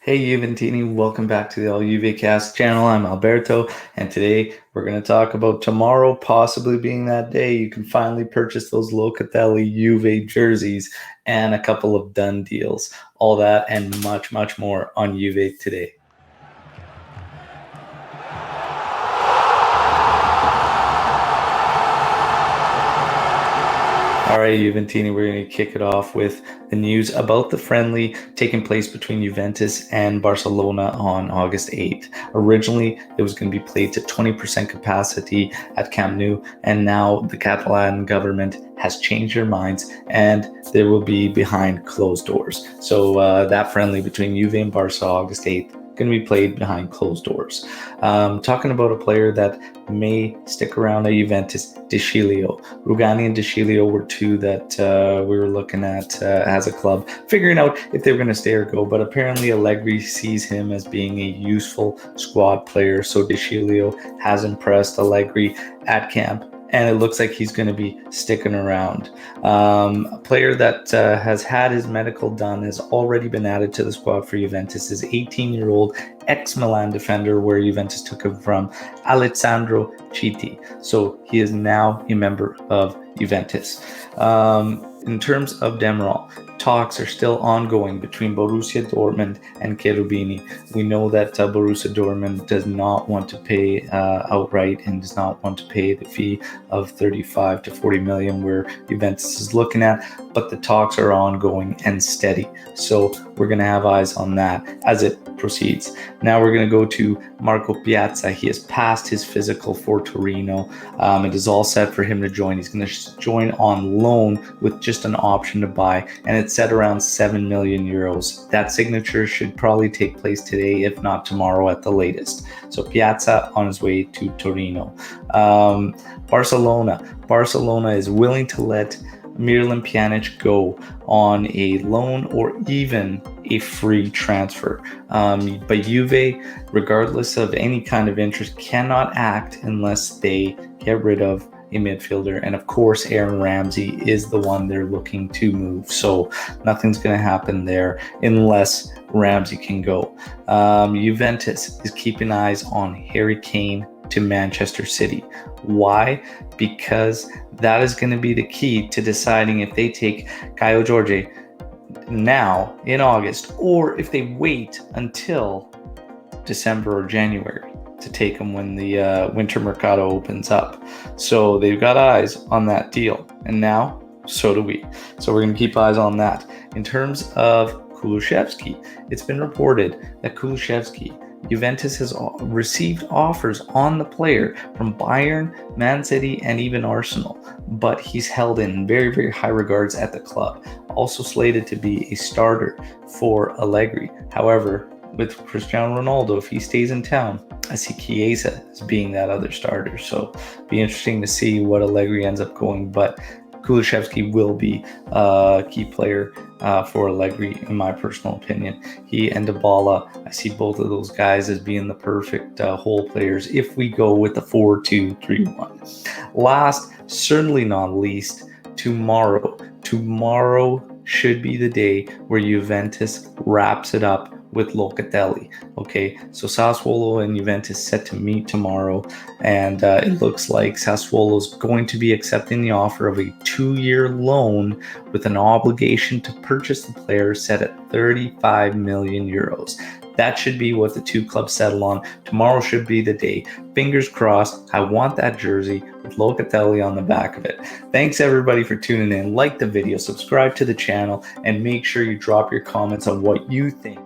Hey Juventini, welcome back to the All Juve Cast channel. I'm Alberto, and today we're going to talk about tomorrow possibly being that day you can finally purchase those Locatelli Juve jerseys and a couple of done deals. All that and much, much more on Juve today. All right, Juventini, we're going to kick it off with the news about the friendly taking place between Juventus and Barcelona on August 8th. Originally, it was going to be played to 20% capacity at Camp Nou, and now the Catalan government has changed their minds and they will be behind closed doors. So that friendly between Juve and Barca August 8th going to be played behind closed doors. Talking about a player that may stick around at Juventus, De Sciglio. Rugani and De Sciglio were two that we were looking at as a club, figuring out if they were going to stay or go, but apparently Allegri sees him as being a useful squad player, so De Sciglio has impressed Allegri at camp, and it looks like he's going to be sticking around. A player that has had his medical done has already been added to the squad for Juventus is 18-year-old ex-Milan defender, where Juventus took him from, Alessandro Citti. So he is now a member of Juventus. In terms of Demiral, talks are still ongoing between Borussia Dortmund and Cherubini. We know that Borussia Dortmund does not want to pay outright and does not want to pay the fee of 35 to 40 million where Juventus is looking at, but the talks are ongoing and steady. So we're going to have eyes on that as it proceeds. Now we're going to go to Marco Piazza. He has passed his physical for Torino. It is all set for him to join. He's going to join on loan with just an option to buy, and it's set around 7 million euros. That signature should probably take place today, if not tomorrow at the latest. So Piazza on his way to Torino. Barcelona is willing to let Miralem Pjanic go on a loan or even a free transfer. But Juve, regardless of any kind of interest, cannot act unless they get rid of a midfielder. And of course, Aaron Ramsey is the one they're looking to move. So nothing's going to happen there unless Ramsey can go. Juventus is keeping eyes on Harry Kane to Manchester City. Why? Because that is going to be the key to deciding if they take Caio Jorge now in August or if they wait until December or January to take him when the winter mercado opens up. So they've got eyes on that deal, and now so do we. So we're going to keep eyes on that. In terms of Kulusevski, it's been reported that Juventus has received offers on the player from Bayern, Man City, and even Arsenal, but he's held in very, very high regards at the club. Also slated to be a starter for Allegri. However, with Cristiano Ronaldo, if he stays in town, I see Chiesa as being that other starter. So be interesting to see what Allegri ends up going, but Kulusevski will be a key player for Allegri, in my personal opinion. He and Dybala, I see both of those guys as being the perfect whole players if we go with the 4-2-3-1. Last, certainly not least, tomorrow. Tomorrow should be the day where Juventus wraps it up with Locatelli. Okay, so Sassuolo and Juventus set to meet tomorrow, and it looks like Sassuolo is going to be accepting the offer of a 2-year loan with an obligation to purchase the player set at 35 million euros. That should be what the two clubs settle on. Tomorrow should be the day. Fingers crossed. I want that jersey with Locatelli on the back of it. Thanks everybody for tuning in. Like the video, subscribe to the channel, and make sure you drop your comments on what you think.